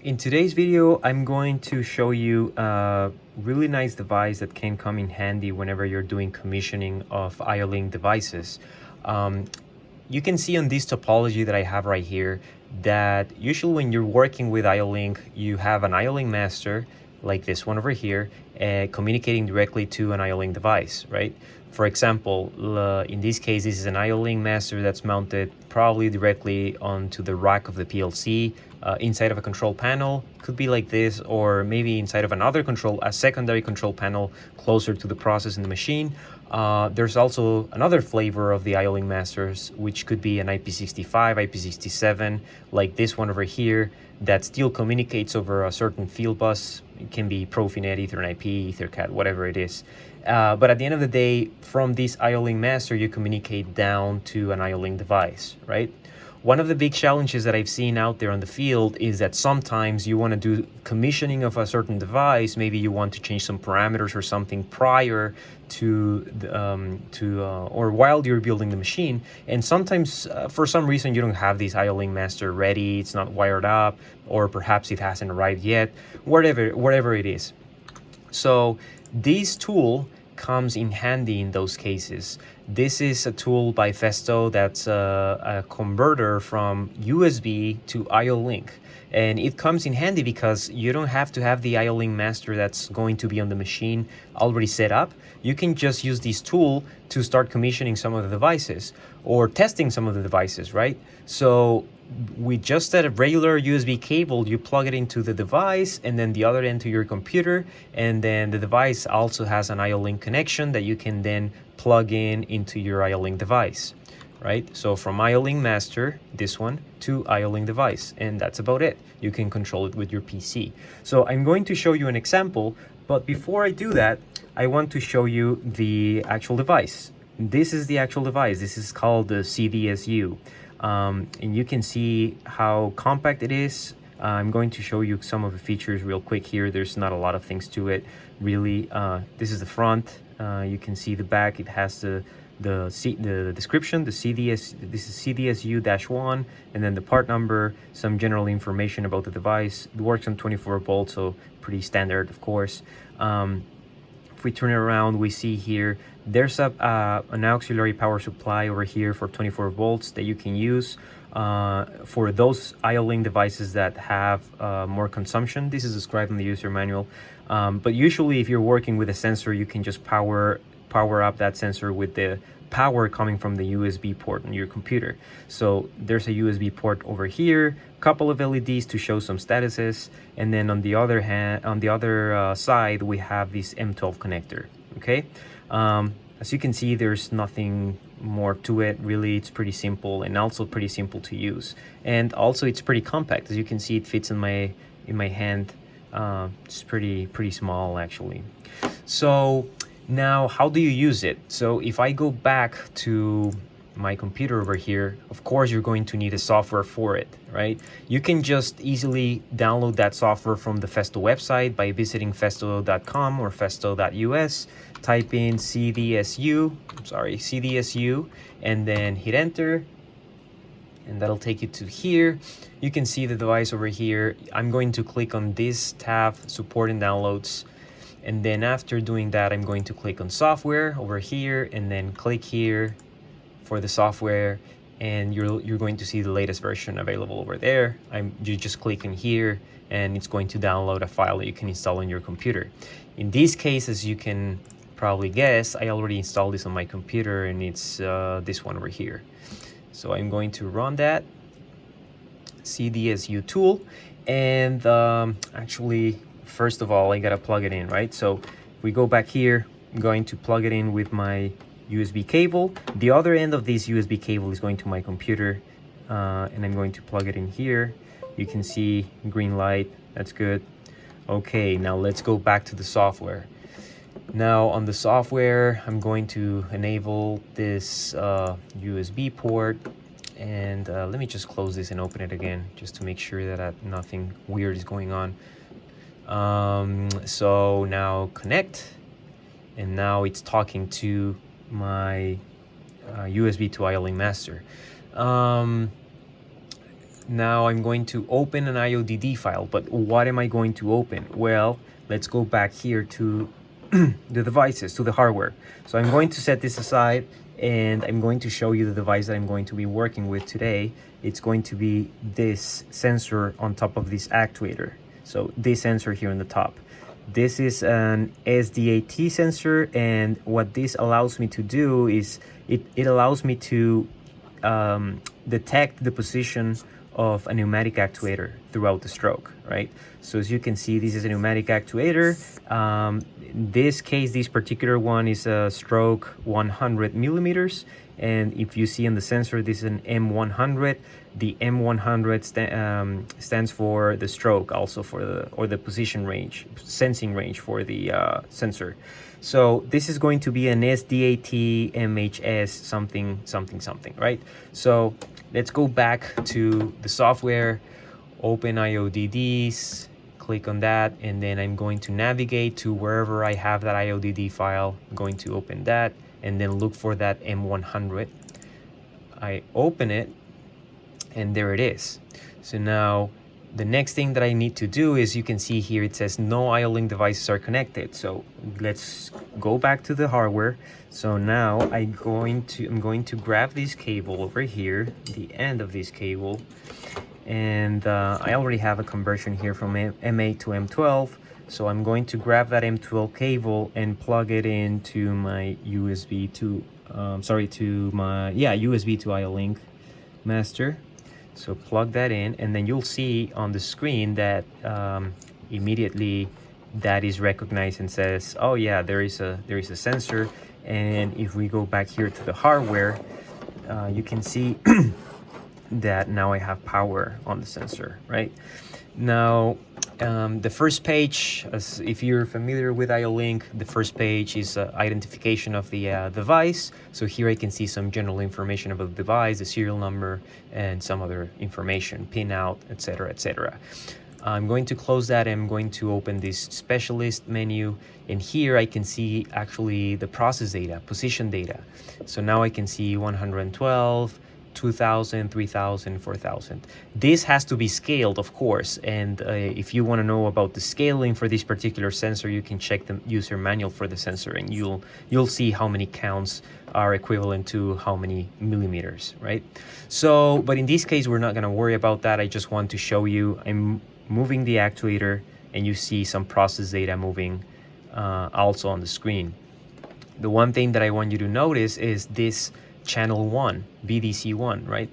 In today's video, I'm going to show you a really nice device that can come in handy whenever you're doing commissioning of IO-Link devices. You can see on this topology that I have right here that usually when you're working with IO-Link, you have an IO-Link master like this one over here, communicating directly to an IO-Link device, right? For example, in this case, this is an IO-Link master that's mounted probably directly onto the rack of the PLC, inside of a control panel. Could be like this, or maybe inside of a secondary control panel closer to the process in the machine. There's also another flavor of the IO-Link masters, which could be an IP65, IP67, like this one over here, that still communicates over a certain field bus. It can be Profinet, Ethernet IP, EtherCAT, whatever it is. But at the end of the day, from this IO-Link master, you communicate down to an IO-Link device, right? One of the big challenges that I've seen out there on the field is that sometimes you want to do commissioning of a certain device. Maybe you want to change some parameters or something prior or while you're building the machine. And sometimes for some reason you don't have this IO-Link master ready, it's not wired up, or perhaps it hasn't arrived yet, whatever it is. So this tool comes in handy in those cases. This is a tool by Festo that's a converter from USB to IO-Link. And it comes in handy because you don't have to have the IO-Link master that's going to be on the machine already set up. You can just use this tool to start commissioning some of the devices or testing some of the devices, right? So with just a regular USB cable, you plug it into the device and then the other end to your computer, and then the device also has an IO-Link connection that you can then plug into your IO-Link device, right? So from IO-Link master, this one, to IO-Link device, and that's about it. You can control it with your PC. So I'm going to show you an example, but before I do that, I want to show you the actual device. This is the actual device. This is called the CDSU. And you can see how compact it is. I'm going to show you some of the features real quick here. There's not a lot of things to it, really. This is the front. You can see the back. It has the description, this is CDSU-1, and then the part number, some general information about the device. It works on 24 volts, so pretty standard, of course. If we turn it around, we see here there's an auxiliary power supply over here for 24 volts that you can use for those IO-Link devices that have more consumption. This is described in the user manual. But usually if you're working with a sensor, you can just power up that sensor with the power coming from the USB port on your computer. So there's a USB port over here, a couple of LEDs to show some statuses, and then on the other side we have this M12 connector. Okay, as you can see, there's nothing more to it really. It's pretty simple, and also pretty simple to use, and also it's pretty compact. As you can see, it fits in my hand. It's pretty small actually. So now, how do you use it? So if I go back to my computer over here, of course, you're going to need a software for it, right? You can just easily download that software from the Festo website by visiting festo.com or festo.us, type in CDSU, and then hit enter, and that'll take you to here. You can see the device over here. I'm going to click on this tab, support and downloads. And then after doing that, I'm going to click on software over here, and then click here for the software, and you're going to see the latest version available over there. You just click in here, and it's going to download a file that you can install on your computer. In this case, as you can probably guess, I already installed this on my computer, and it's this one over here. So I'm going to run that CDSU tool, and actually, first of all, I gotta plug it in, right? So if we go back here, I'm going to plug it in with my USB cable. The other end of this USB cable is going to my computer, and I'm going to plug it in here. You can see green light, that's good. Okay, now let's go back to the software. Now on the software, I'm going to enable this USB port, and let me just close this and open it again, just to make sure that nothing weird is going on. So now connect, and now it's talking to my USB to IO-Link master. now I'm going to open an IODD file. But what am I going to open? Well, let's go back here to the devices, to the hardware. So I'm going to set this aside, and I'm going to show you the device that I'm going to be working with today. It's going to be this sensor on top of this actuator. So this sensor here on the top. This is an SDAT sensor, and what this allows me to do is it allows me to detect the position of a pneumatic actuator throughout the stroke, right? So as you can see, this is a pneumatic actuator. In this case, this particular one is a stroke 100 millimeters. And if you see on the sensor, this is an M100. The M100 stands for the stroke, also for the position range, sensing range for the sensor. So this is going to be an SDAT MHS something, right? So let's go back to the software, open IODDs, click on that, and then I'm going to navigate to wherever I have that IODD file. I'm going to open that and then look for that M100. I open it, and there it is. So now the next thing that I need to do is, you can see here it says no IO-Link devices are connected. So let's go back to the hardware. So now I'm going to grab this cable over here, the end of this cable, and I already have a conversion here from M8 to M12. So I'm going to grab that M12 cable and plug it into my USB to USB to IO-Link master. So plug that in, and then you'll see on the screen that immediately that is recognized and says, oh yeah, there is a sensor. And if we go back here to the hardware, you can see that now I have power on the sensor, right? Now, the first page, as if you're familiar with IO-Link, the first page is identification of the device. So here I can see some general information about the device, the serial number, and some other information, pinout, etc., etc. I'm going to close that, and I'm going to open this specialist menu, and here I can see actually the process data, position data. So now I can see 112, 2,000, 3,000, 4,000. This has to be scaled, of course, and if you want to know about the scaling for this particular sensor, you can check the user manual for the sensor, and you'll see how many counts are equivalent to how many millimeters, right? So, but in this case, we're not going to worry about that. I just want to show you, I'm moving the actuator, and you see some process data moving also on the screen. The one thing that I want you to notice is this channel 1, BDC1, right?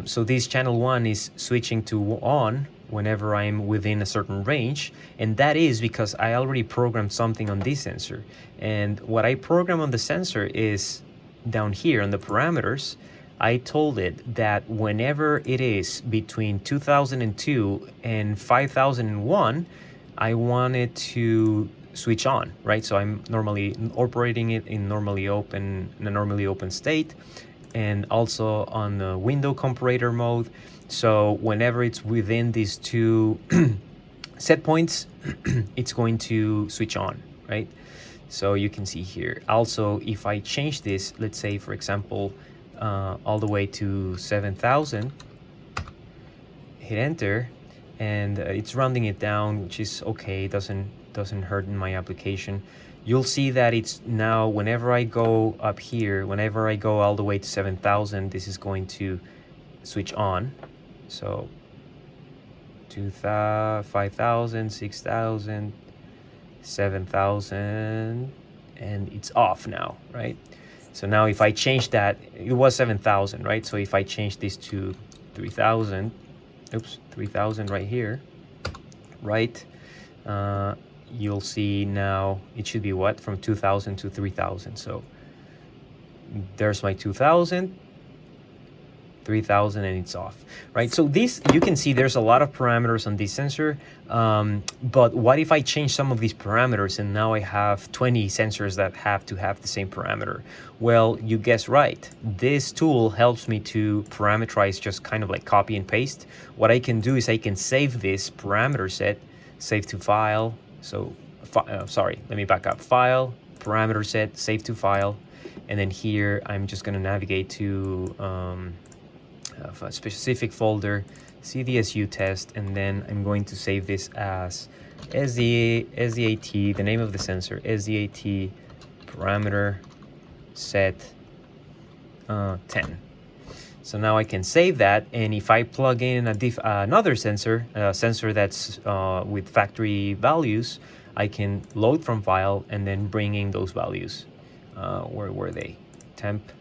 So this channel 1 is switching to on whenever I'm within a certain range, and that is because I already programmed something on this sensor. And what I program on the sensor is down here on the parameters. I told it that whenever it is between 2002 and 5001, I want it to switch on, right? So I'm normally operating it in a normally open state, and also on the window comparator mode. So whenever it's within these two set points, it's going to switch on, right? So you can see here. Also, if I change this, let's say for example, all the way to 7,000, hit enter, and it's rounding it down, which is okay, doesn't hurt in my application. You'll see that it's now, whenever I go up here, whenever I go all the way to 7,000, this is going to switch on. So 5,000, 6,000, 7,000, and it's off now, right? So now if I change that, it was 7,000, right? So if I change this to 3,000, 3,000 right here, right? You'll see now it should be what? From 2,000 to 3,000. So there's my 2,000, 3,000, and it's off, right? So this, you can see there's a lot of parameters on this sensor, but what if I change some of these parameters and now I have 20 sensors that have to have the same parameter? Well, you guessed right. This tool helps me to parameterize, just kind of like copy and paste. What I can do is I can save this parameter set, save to file. So, sorry, let me back up. File, parameter set, save to file, and then here I'm just going to navigate to a specific folder. CDSU test, and then I'm going to save this as SDAT, the name of the sensor, SDAT parameter set 10. So now I can save that, and if I plug in another sensor, a sensor that's with factory values, I can load from file and then bring in those values. Where were they? Temp,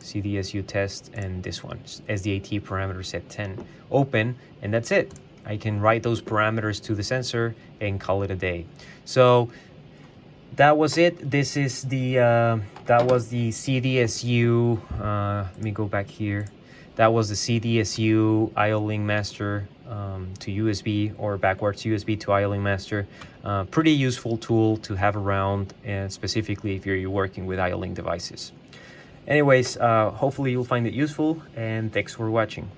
CDSU test, and this one, SDAT parameter set 10. Open, and that's it. I can write those parameters to the sensor and call it a day. So that was it. This is the that was the CDSU. Let me go back here. That was the CDSU IO-Link master to USB, or backwards USB to IO-Link master. Pretty useful tool to have around, and specifically if you're working with IO-Link devices. Anyways, hopefully you'll find it useful, and thanks for watching.